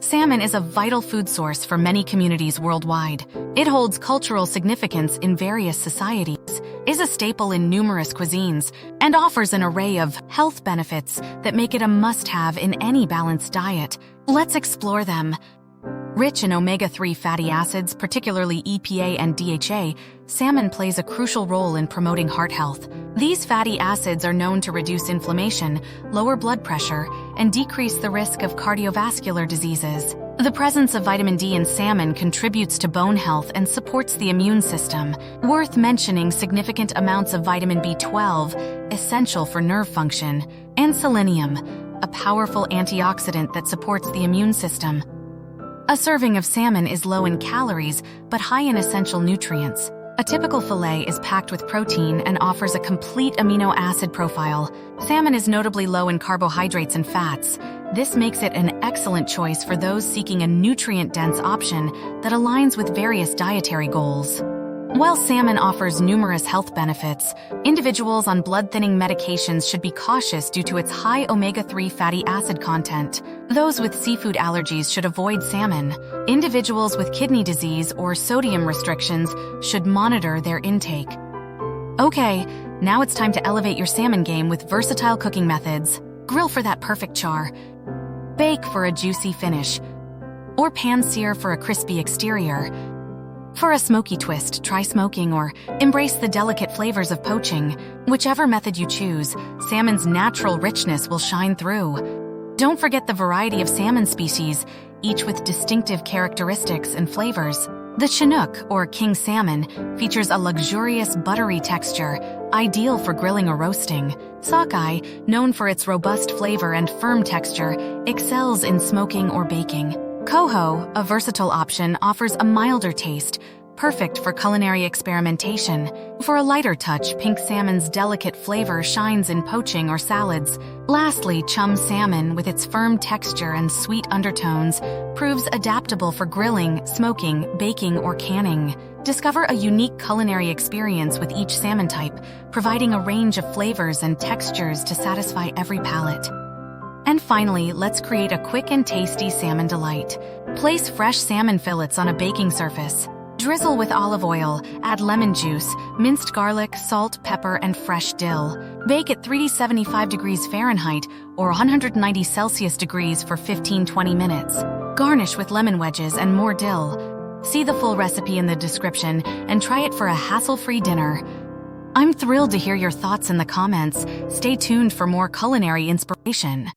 Salmon is a vital food source for many communities worldwide. It holds cultural significance in various societies, is a staple in numerous cuisines, and offers an array of health benefits that make it a must-have in any balanced diet. Let's explore them. Rich in omega-3 fatty acids, particularly EPA and DHA, salmon plays a crucial role in promoting heart health. These fatty acids are known to reduce inflammation, lower blood pressure, and decrease the risk of cardiovascular diseases. The presence of vitamin D in salmon contributes to bone health and supports the immune system. Worth mentioning, significant amounts of vitamin B12, essential for nerve function, and selenium, a powerful antioxidant that supports the immune system. A serving of salmon is low in calories, but high in essential nutrients. A typical fillet is packed with protein and offers a complete amino acid profile. Salmon is notably low in carbohydrates and fats. This makes it an excellent choice for those seeking a nutrient-dense option that aligns with various dietary goals. While salmon offers numerous health benefits, individuals on blood-thinning medications should be cautious due to its high omega-3 fatty acid content. Those with seafood allergies should avoid salmon. Individuals with kidney disease or sodium restrictions should monitor their intake. Okay, now it's time to elevate your salmon game with versatile cooking methods. Grill for that perfect char, bake for a juicy finish, or pan-sear for a crispy exterior. For a smoky twist, try smoking or embrace the delicate flavors of poaching. Whichever method you choose, salmon's natural richness will shine through. Don't forget the variety of salmon species, each with distinctive characteristics and flavors. The Chinook, or king salmon, features a luxurious buttery texture, ideal for grilling or roasting. Sockeye, known for its robust flavor and firm texture, excels in smoking or baking. Coho, a versatile option, offers a milder taste, perfect for culinary experimentation. For a lighter touch, pink salmon's delicate flavor shines in poaching or salads. Lastly, chum salmon, with its firm texture and sweet undertones, proves adaptable for grilling, smoking, baking, or canning. Discover a unique culinary experience with each salmon type, providing a range of flavors and textures to satisfy every palate. And finally, let's create a quick and tasty salmon delight. Place fresh salmon fillets on a baking surface. Drizzle with olive oil, add lemon juice, minced garlic, salt, pepper, and fresh dill. Bake at 375 degrees Fahrenheit or 190 Celsius degrees for 15-20 minutes. Garnish with lemon wedges and more dill. See the full recipe in the description and try it for a hassle-free dinner. I'm thrilled to hear your thoughts in the comments. Stay tuned for more culinary inspiration.